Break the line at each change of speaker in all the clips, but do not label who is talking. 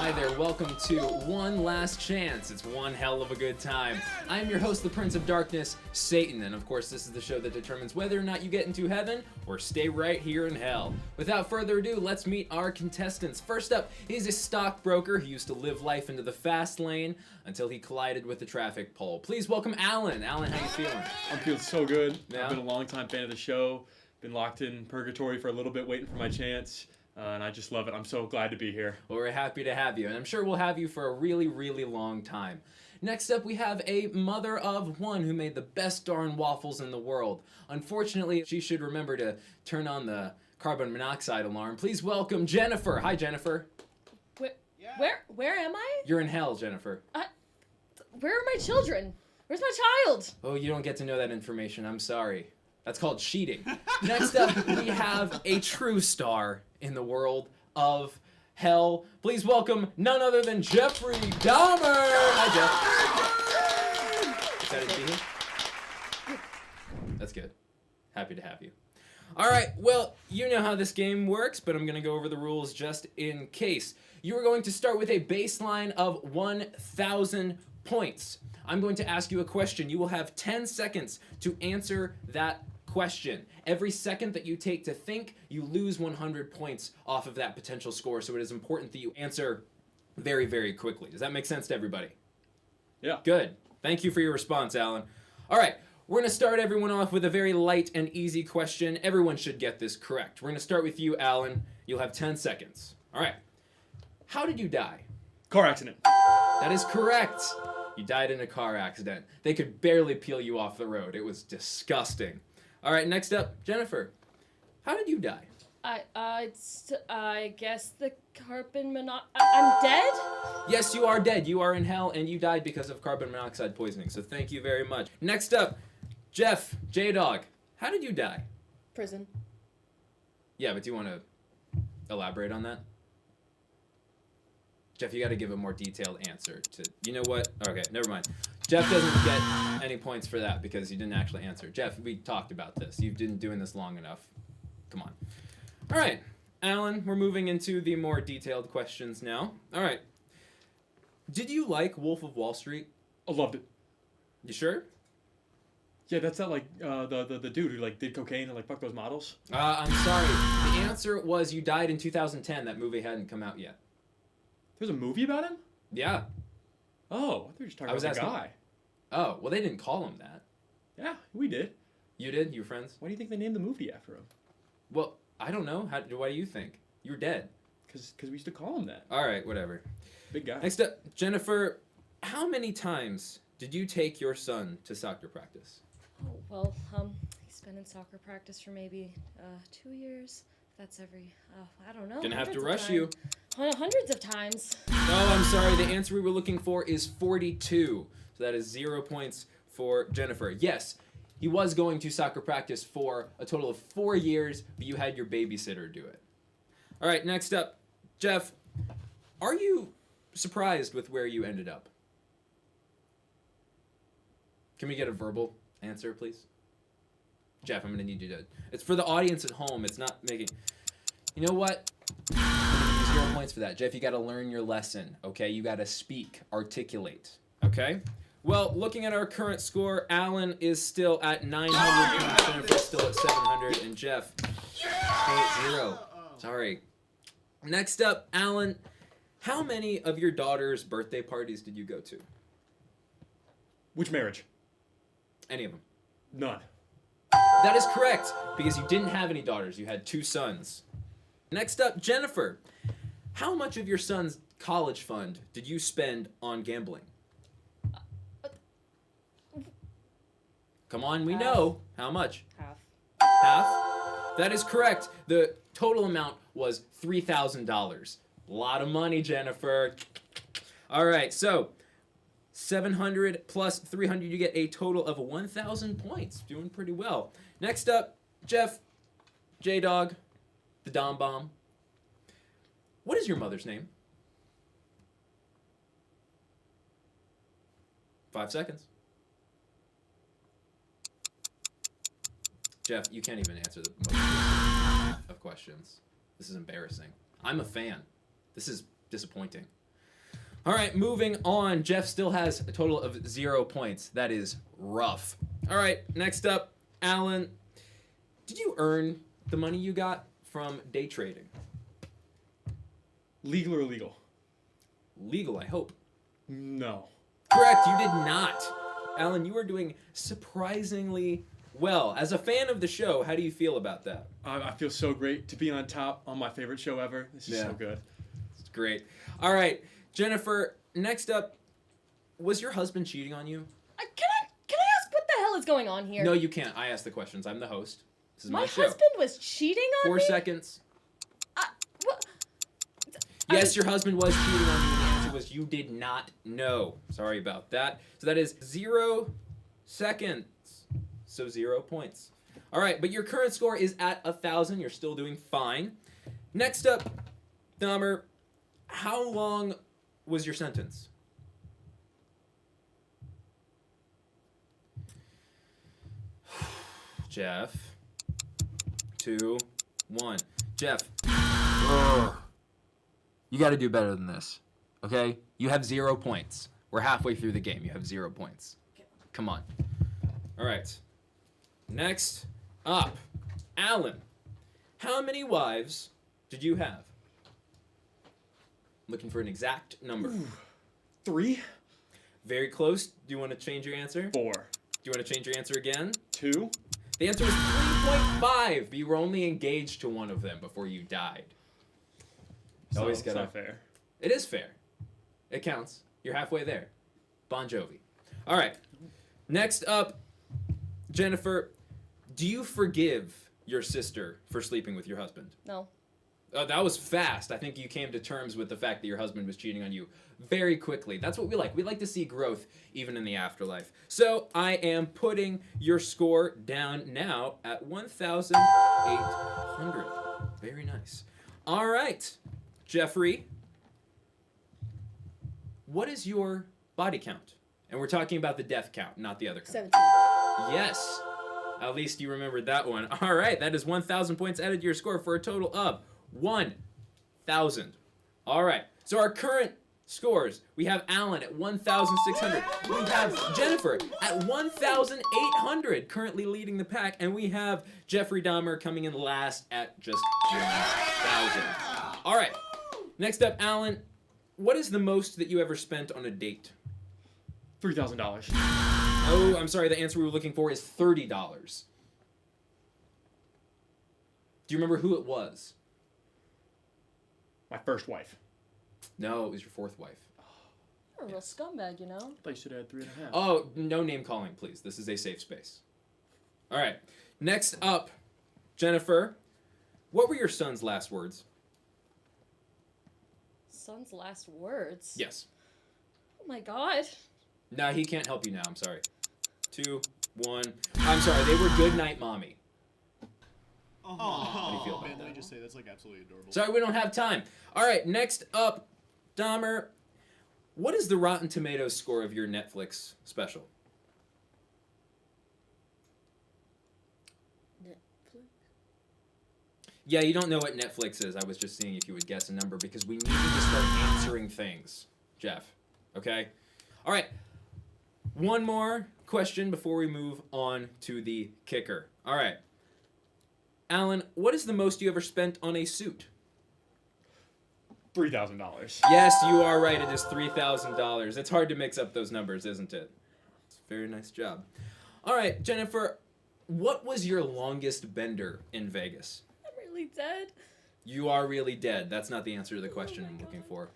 Hi there, welcome to One Last Chance. It's one hell of a good time. I am your host, the Prince of Darkness, Satan, and of course this is the show that determines whether or not you get into heaven or stay right here in hell. Without further ado, let's meet our contestants. First up, he's a stockbroker who used to live life into the fast lane until he collided with the traffic pole. Please welcome Alan. Alan, how you feeling?
I'm feeling so good.
Yeah?
I've been a long-time fan of the show. Been locked in purgatory for a little bit, waiting for my chance. And I just love it. I'm so glad to be here.
Well, we're happy to have you, and I'm sure we'll have you for a really, really long time. Next up, we have a mother of one who made the best darn waffles in the world. Unfortunately, she should remember to turn on the carbon monoxide alarm. Please welcome Jennifer. Hi, Jennifer.
Where am I?
You're in hell, Jennifer.
Where are my children? Where's my child?
Oh, you don't get to know that information. I'm sorry. That's called cheating. Next up, we have a true star in the world of hell. Please welcome none other than Jeffrey Dahmer. Hi, Jeff. Excited to be here? That's good. Happy to have you. All right, well, you know how this game works, but I'm going to go over the rules just in case. You are going to start with a baseline of 1,000 points. I'm going to ask you a question. You will have 10 seconds to answer that question. Every second that you take to think, you lose 100 points off of that potential score, so it is important that you answer very, very quickly. Does that make sense to everybody?
Yeah.
Good. Thank you for your response, Alan. All right, we're going to start everyone off with a very light and easy question. Everyone should get this correct. We're going to start with you, Alan. You'll have 10 seconds. All right. How did you die?
Car accident.
That is correct. You died in a car accident. They could barely peel you off the road. It was disgusting. All right, next up, Jennifer. How did you die?
I guess the carbon monoxide. I'm dead?
Yes, you are dead. You are in hell, and you died because of carbon monoxide poisoning. So thank you very much. Next up, Jeff, J-Dog. How did you die?
Prison.
Yeah, but do you want to elaborate on that? Jeff, you got to give a more detailed answer to. You know what? Okay, never mind. Jeff doesn't get any points for that because you didn't actually answer. Jeff, we talked about this. You've been doing this long enough. Come on. All right, Alan, we're moving into the more detailed questions now. All right. Did you like Wolf of Wall Street?
I loved it.
You sure?
Yeah, that's not like the dude who like did cocaine and like fucked those models.
I'm sorry. The answer was you died in 2010. That movie hadn't come out yet.
There's a movie about him?
Yeah.
Oh, I thought you were just talking about the guy.
Oh, well, they didn't call him that.
Yeah, we did.
You did? You were friends?
Why do you think they named the movie after him?
Well, I don't know. Why do you think? You're dead.
Because we used to call him that.
All right, whatever.
Big guy.
Next up, Jennifer, how many times did you take your son to soccer practice?
Oh, well, he's been in soccer practice for maybe 2 years. That's every, I don't know.
Gonna have to rush you.
Hundreds of times.
Oh, I'm sorry. The answer we were looking for is 42. So that is 0 points for Jennifer. Yes, he was going to soccer practice for a total of 4 years, but you had your babysitter do it. All right, next up, Jeff, are you surprised with where you ended up? Can we get a verbal answer, please? Jeff, I'm going to need you to... It's for the audience at home. It's not making... You know what? 0 points for that. Jeff, you got to learn your lesson, okay? You got to speak, articulate, okay? Well, looking at our current score, Alan is still at 900, Jennifer's still at 700, and Jeff, 8-0. Sorry. Next up, Alan, how many of your daughter's birthday parties did you go to?
Which marriage?
Any of them?
None.
That is correct, because you didn't have any daughters. You had 2 sons. Next up, Jennifer. How much of your son's college fund did you spend on gambling? Come on, we know. How much?
Half.
Half? That is correct. The total amount was $3,000. A lot of money, Jennifer. All right, so 700 plus 300, you get a total of 1,000 points. Doing pretty well. Next up, Jeff, J-Dog, the Dom Bomb. What is your mother's name? 5 seconds. Jeff, you can't even answer the most of questions. This is embarrassing. I'm a fan. This is disappointing. All right, moving on. Jeff still has a total of 0 points. That is rough. All right, next up, Alan. Did you earn the money you got from day trading?
Legal or illegal?
Legal, I hope.
No.
Correct, you did not. Alan, you are doing surprisingly well. As a fan of the show, how do you feel about that?
I feel so great to be on top on my favorite show ever. This is so good.
It's great. All right, Jennifer, next up, was your husband cheating on you?
Can I ask what the hell is going on here?
No, you can't. I ask the questions. I'm the host. This is my show.
husband was cheating on
4
me?
seconds.
What?
Yes, your husband was cheating on you, and the answer was you did not know. Sorry about that. So that is 0 seconds. So 0 points. All right, but your current score is at 1,000. You're still doing fine. Next up, Dahmer, how long was your sentence? Jeff. 2, 1. Jeff. Ugh. You got to do better than this, okay? You have 0 points. We're halfway through the game. You have 0 points. Come on. All right. Next up, Alan. How many wives did you have? Looking for an exact number.
3?
Very close. Do you want to change your answer?
4.
Do you want to change your answer again?
2?
The answer was 3.5, but you were only engaged to one of them before you died. Always
It's
gotta.
not fair.
It is fair. It counts. You're halfway there. Bon Jovi. All right. Next up, Jennifer, do you forgive your sister for sleeping with your husband?
No.
Oh, that was fast. I think you came to terms with the fact that your husband was cheating on you very quickly. That's what we like. We like to see growth even in the afterlife. So I am putting your score down now at 1,800. Very nice. All right, Jeffrey. What is your body count? And we're talking about the death count, not the other count.
17.
Yes. At least you remembered that one. All right, that is 1,000 points added to your score for a total of 1,000. All right, so our current scores, we have Alan at 1,600. We have Jennifer at 1,800, currently leading the pack. And we have Jeffrey Dahmer coming in last at just 1,000. All right, next up, Alan, what is the most that you ever spent on a date?
$3,000.
Oh, I'm sorry, the answer we were looking for is $30. Do you remember who it was?
My first wife.
No, it was your fourth wife.
You're a real scumbag, you know?
I thought you should have 3.5.
Oh, no name calling, please. This is a safe space. All right. Next up, Jennifer, what were your son's last words?
Son's last words?
Yes.
Oh my god.
No, he can't help you now. I'm sorry. 2, 1. I'm sorry. They were good night, mommy.
Oh,
How do you feel about
man,
that?
let me just say, that's like absolutely adorable.
Sorry, we don't have time. All right. Next up, Dahmer, what is the Rotten Tomatoes score of your Netflix special?
Netflix?
Yeah, you don't know what Netflix is. I was just seeing if you would guess a number because we need you to start answering things, Jeff. Okay? All right. One more question before we move on to the kicker. All right. Alan, what is the most you ever spent on a suit?
$3,000.
Yes, you are right. It is $3,000. It's hard to mix up those numbers, isn't it? It's a very nice job. All right, Jennifer, what was your longest bender in Vegas?
I'm really dead.
You are really dead. That's not the answer to the question I'm looking for.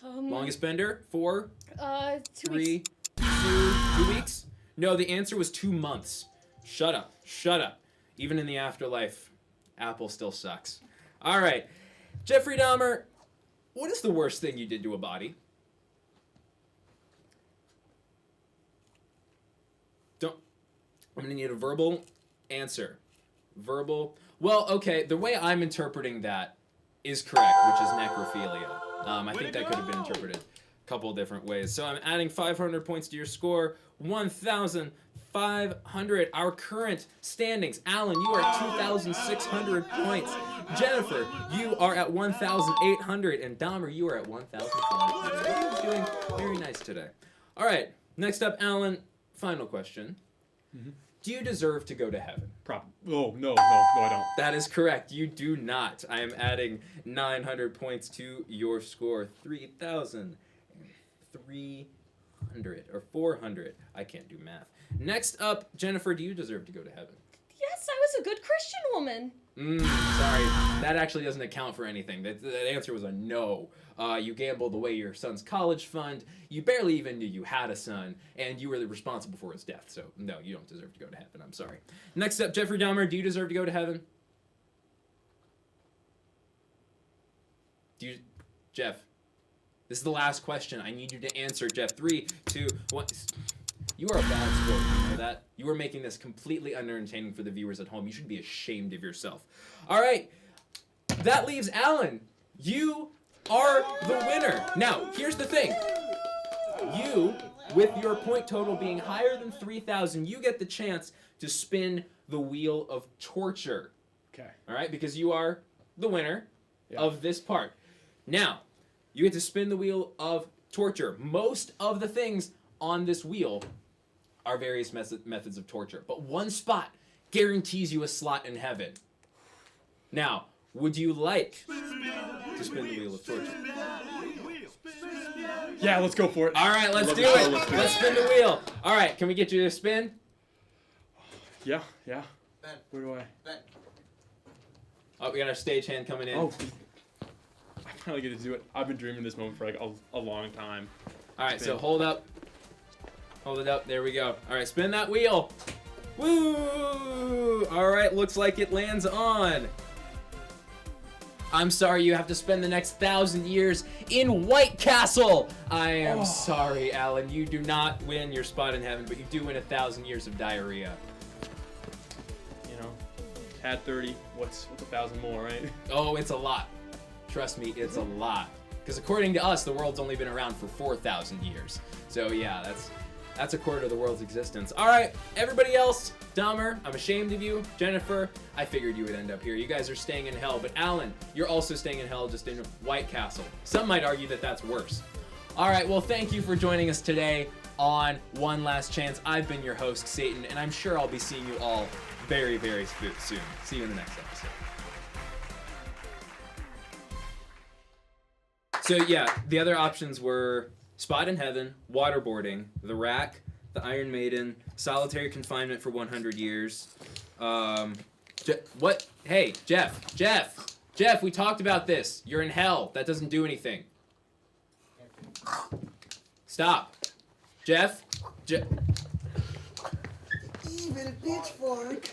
Um,
Longest bender? 4,
2
3,
weeks.
2 weeks? No, the answer was 2 months. Shut up. Shut up. Even in the afterlife, Apple still sucks. All right. Jeffrey Dahmer, what is the worst thing you did to a body? I'm going to need a verbal answer. Verbal. Well, okay, the way I'm interpreting that is correct, which is necrophilia. I think that could have been interpreted couple different ways. So I'm adding 500 points to your score. 1,500. Our current standings. Alan, you are at 2,600 points. Jennifer, you are at 1,800. And Dahmer, you are at 1,500. Everyone's doing very nice today. All right. Next up, Alan. Final question.
Mm-hmm.
Do you deserve to go to heaven?
Oh, no, I don't.
That is correct. You do not. I am adding 900 points to your score. 3,300 or 400. I can't do math. Next up, Jennifer, do you deserve to go to heaven?
Yes, I was a good Christian woman.
Sorry. That actually doesn't account for anything. The answer was a no. You gambled away your son's college fund. You barely even knew you had a son, and you were responsible for his death. So, no, you don't deserve to go to heaven. I'm sorry. Next up, Jeffrey Dahmer, do you deserve to go to heaven? Jeff, this is the last question. I need you to answer, Jeff. 3, 2, 1. You are a bad sport, you know that? You are making this completely unentertaining for the viewers at home. You should be ashamed of yourself. All right, that leaves Alan. You are the winner. Now, here's the thing. You, with your point total being higher than 3,000, you get the chance to spin the wheel of torture.
Okay.
All right, because you are the winner of this part. Now, you get to spin the wheel of torture. Most of the things on this wheel are various methods of torture, but one spot guarantees you a slot in heaven. Now, would you like to spin the wheel of torture?
Yeah, let's go for it.
All right, let's do it. Let's spin the wheel. All right, can we get you to spin?
Yeah. Where do I?
Oh, we got our stagehand coming in.
Oh, I finally get to do it. I've been dreaming this moment for like a long time.
All right, so hold up. Hold it up. There we go. All right, spin that wheel. Woo! All right, looks like it lands on. I'm sorry, you have to spend the next 1,000 years in White Castle. I am sorry, Alan. You do not win your spot in heaven, but you do win 1,000 years of diarrhea.
You know, had 30. What's 1,000 more, right?
Oh, it's a lot. Trust me, it's a lot. Because according to us, the world's only been around for 4,000 years. So yeah, that's a quarter of the world's existence. All right, everybody else, Dahmer, I'm ashamed of you. Jennifer, I figured you would end up here. You guys are staying in hell, but Alan, you're also staying in hell, just in White Castle. Some might argue that that's worse. All right, well, thank you for joining us today on One Last Chance. I've been your host, Satan, and I'm sure I'll be seeing you all very, very soon. See you in the next episode. So yeah, the other options were spot in heaven, waterboarding, the rack, the Iron Maiden, solitary confinement for 100 years. What? Hey, Jeff, we talked about this. You're in hell. That doesn't do anything. Stop. Jeff.
Even a pitchfork.